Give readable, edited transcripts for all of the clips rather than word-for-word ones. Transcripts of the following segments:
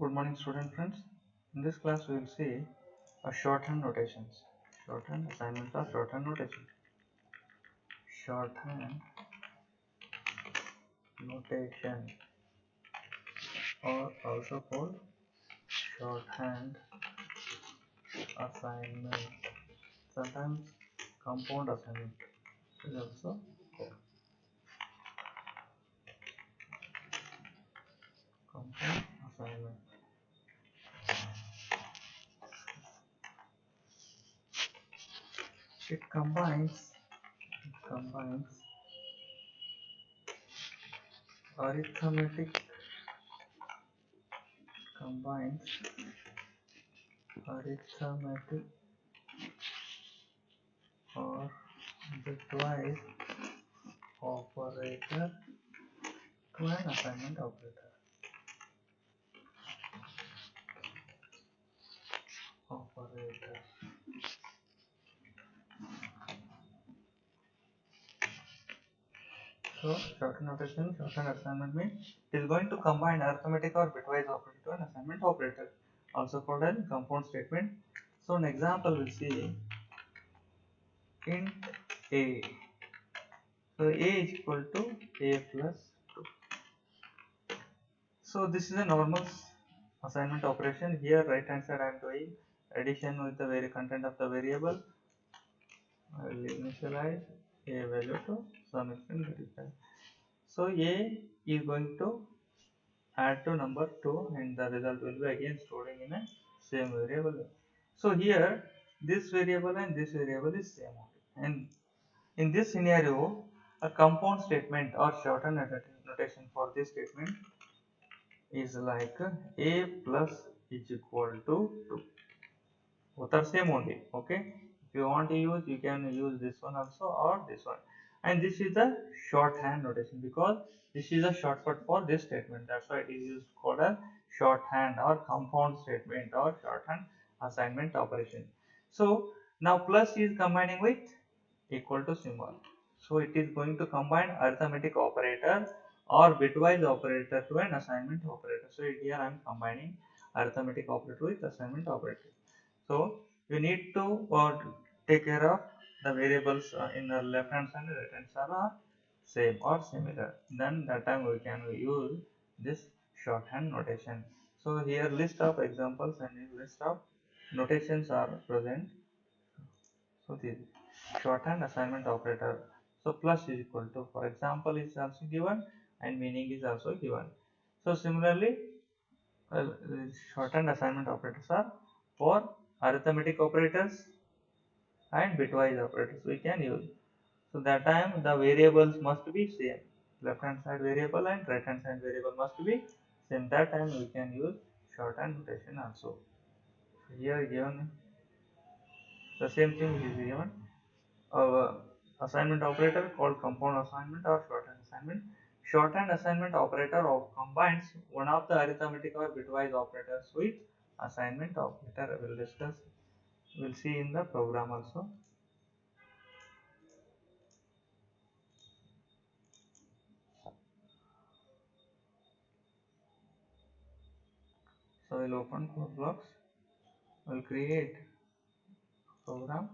Good morning, student friends. In this class, we will see a shorthand notations. Shorthand assignment of shorthand notation. Shorthand notation, or also called shorthand assignment. Sometimes compound assignment is also called compound assignment. It combines arithmetic combines arithmetic or bitwise operator to an assignment operator. Operator. So shorthand notation, shorthand assignment means it is going to combine arithmetic or bitwise operator to an assignment operator, also called as compound statement. So an example we see int a. So a is equal to a plus 2. So this is a normal assignment operation. Here right hand side I am doing addition with the very content of the variable. I will initialize a value to some extent verify. So a is going to add to number 2 and the result will be again storing in a same variable. So here this variable and this variable is same only, and in this scenario a compound statement or shortened notation for this statement is like a plus is equal to 2. Both are same only. Okay, if you want to use, you can use this one also or this one. And this is the shorthand notation because this is a shortcut for this statement. That's why it is used called a shorthand or compound statement or shorthand assignment operation. So now plus is combining with equal to symbol. So it is going to combine arithmetic operator or bitwise operator to an assignment operator. So here I am combining arithmetic operator with assignment operator. So you need to take care of the variables in the left hand side and right hand side are same or similar. Then that time we can use this shorthand notation. So here list of examples and list of notations are present. So this shorthand assignment operator. So plus is equal to, for example, is also given and meaning is also given. So similarly, shorthand assignment operators are for arithmetic operators and bitwise operators we can use. So that time the variables must be same. Left hand side variable and right hand side variable must be same. That time we can use shorthand notation also. So here given the same thing is given. Our assignment operator called compound assignment or shorthand assignment. Shorthand assignment operator combines one of the arithmetic or bitwise operators with assignment operator. We will discuss. We will see in the program also. So we will open code blocks. We will create program.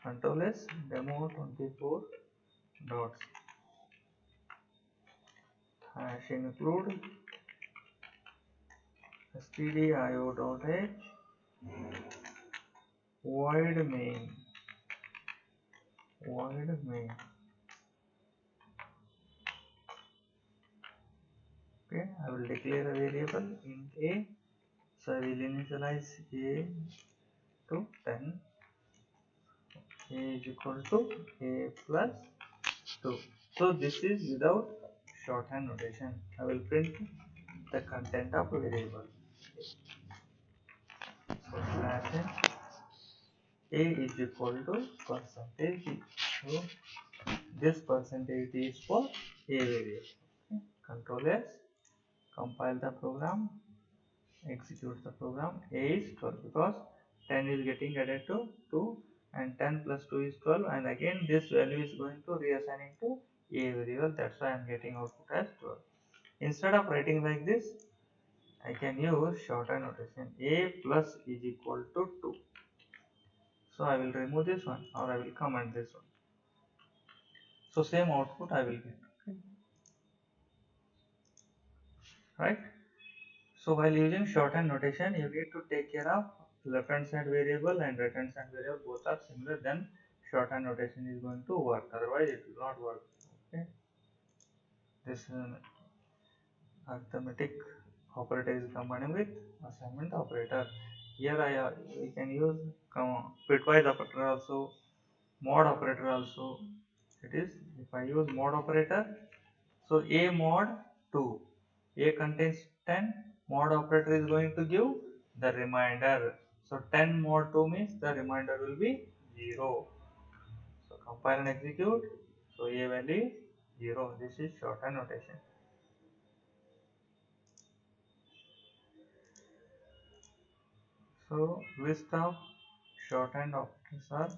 Control S demo24 dots hash include stdio.h void main. Okay, I will declare a variable int a. So I will initialize a to 10. A is equal to a plus 2. So this is without shorthand notation. I will print the content of variable. So slash a is equal to percentage d. So this percentage d is for a variable. Okay. Control S, compile the program, execute the program. A is 12 because 10 is getting added to 2 and 10 plus 2 is 12, and again this value is going to reassigning to a variable. That's why I am getting output as 12. Instead of writing like this, I can use shorthand notation. A plus is equal to 2. So I will remove this one or I will comment this one. So same output I will get. Okay. Right? So while using shorthand notation, you need to take care of left hand side variable and right hand side variable, both are similar, then shorthand notation is going to work, otherwise it will not work. Okay. This arithmetic operator is combining with assignment operator. Here we can use bitwise operator also, mod operator also. It is, if I use mod operator, so a mod 2, a contains 10, mod operator is going to give the remainder. So 10 mod 2 means the remainder will be 0. So compile and execute. So a value is 0. This is shorthand notation. So list of shorthand operators are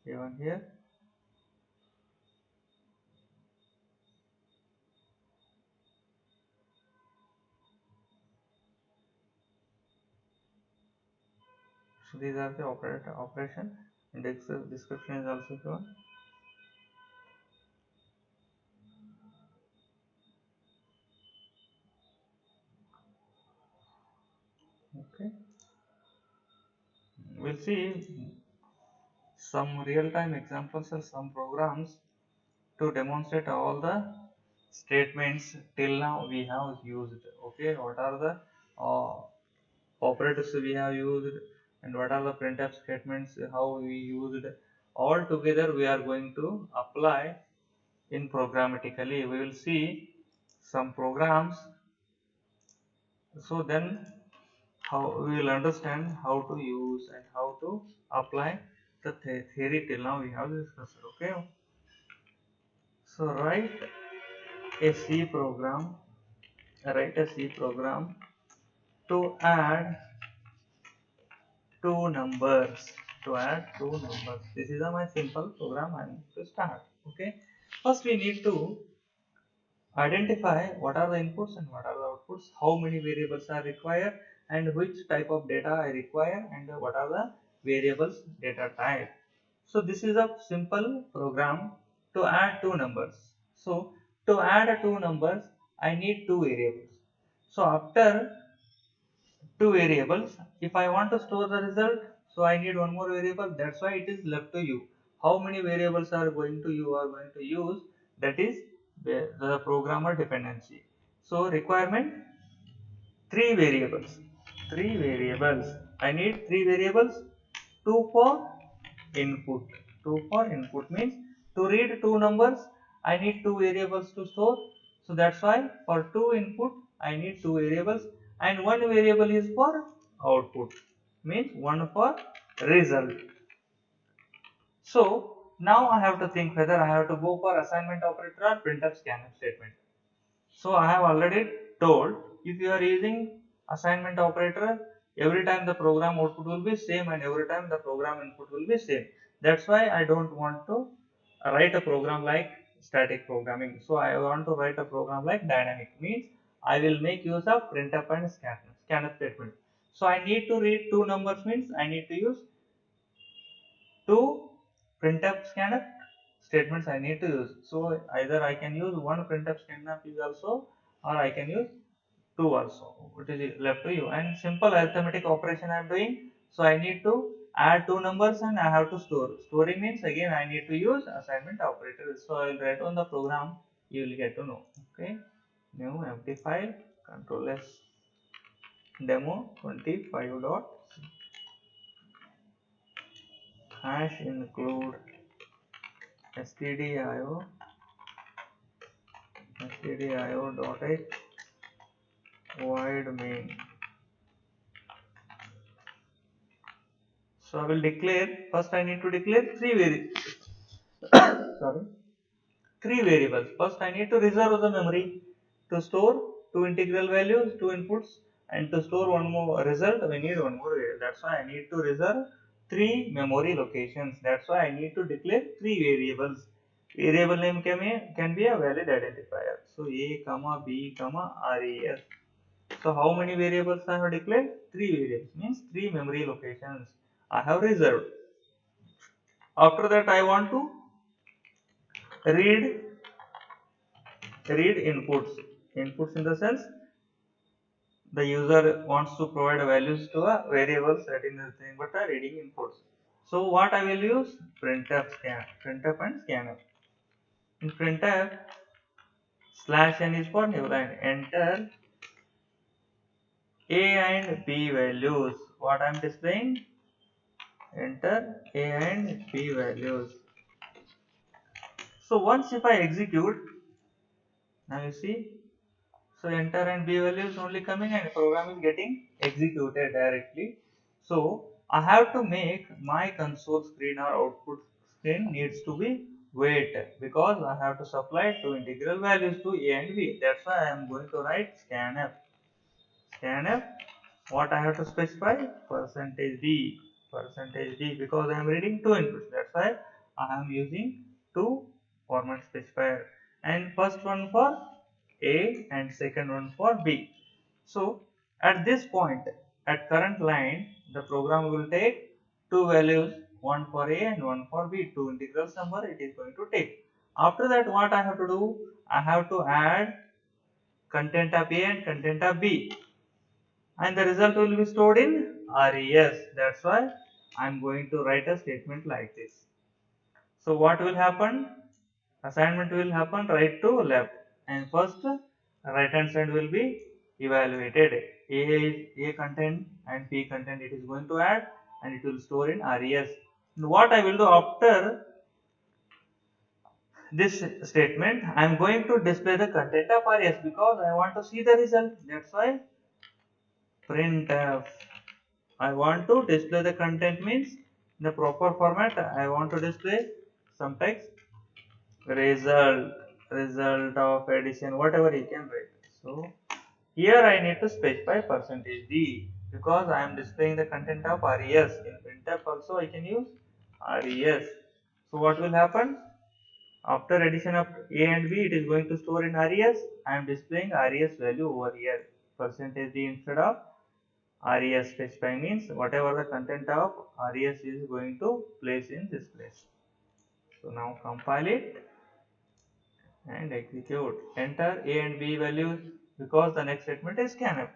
given here. So these are the operation, and description is also given. Okay, we'll see some real-time examples or some programs to demonstrate all the statements till now we have used. Okay, what are the uh, operators we have used and what are the printf statements how we used, all together we are going to apply in programmatically. We will see some programs, so then how we will understand how to use and how to apply the theory till now we have discussed. Okay, so write a C program to add two numbers. This is my simple program I am to start. Okay, first we need to identify what are the inputs and what are the outputs, how many variables are required and which type of data I require, and what are the variables data type. So this is a simple program to add two numbers. So to add two numbers I need two variables. So after two variables, if I want to store the result, so I need one more variable. That's why it is left to you. How many variables are going to you are going to use, that is the programmer dependency. So requirement, three variables. I need three variables. Two for input. Two for input means to read two numbers I need two variables to store. So that's why for two input I need two variables, and one variable is for output, means one for result. So now I have to think whether I have to go for assignment operator or printf scanf statement. So I have already told, if you are using assignment operator, every time the program output will be same and every time the program input will be same. That's why I don't want to write a program like static programming. So I want to write a program like dynamic, means I will make use of printf and scanf statement. So I need to read two numbers, means I need to use two printf scanf statements I need to use. So either I can use one printf scanf also, or I can use two also. It is left to you. And simple arithmetic operation I am doing. So I need to add two numbers and I have to store. Storing means again I need to use assignment operator. So I will write on the program. You will get to know. Okay. New empty file. Control S demo 25 dot hash include stdio dot h void main. So I will declare, first I need to declare three variables. First I need to reserve the memory to store two integral values, two inputs, and to store one more result we need one more variable. That's why I need to reserve three memory locations. That's why I need to declare three variables. Variable name can be a valid identifier. So a comma b comma res. So how many variables I have declared? 3 variables, means 3 memory locations I have reserved. After that I want to read inputs in the sense the user wants to provide values to a variable set in nothing but a reading inputs. So what I will use? Printf and scanf. In printf, /n is for new line. Enter a and b values. What I am displaying? Enter a and b values. So once if I execute, now you see, so enter and b value is only coming and program is getting executed directly. So I have to make my console screen or output screen needs to be wait, because I have to supply two integral values to a and b. That's why I am going to write scanf. Scanf, what I have to specify? Percentage d, because I am reading two inputs. That's why I am using two format specifier, and first one for a and second one for b. So at this point, at current line, the program will take two values, one for a and one for b, two integrals number it is going to take. After that, what I have to do? I have to add content of a and content of b, and the result will be stored in res. That's why I'm going to write a statement like this. So what will happen? Assignment will happen right to left, and first right hand side will be evaluated. A content and b content it is going to add, and it will store in res. What I will do after this statement, I am going to display the content of res because I want to see the result. That's why printf. I want to display the content, means in the proper format. I want to display some text, result of addition, whatever you can write. So here I need to specify %d because I am displaying the content of res. In printf also I can use res. So what will happen? After addition of a and b, it is going to store in res. I am displaying res value over here. %d instead of res specifying, means whatever the content of res is going to place in this place. So now compile it and execute. Enter a and b values because the next statement is scanf.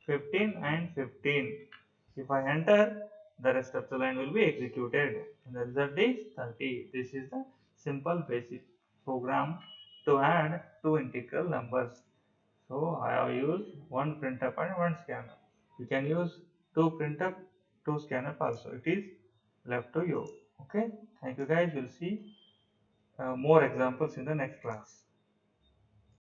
15 and 15. If I enter, the rest of the line will be executed and the result is 30. This is the simple basic program to add two integral numbers. So I have used one printf and one scanf. You can use two printf, two scanf also. It is left to you. Okay. Thank you guys. We'll see more examples in the next class.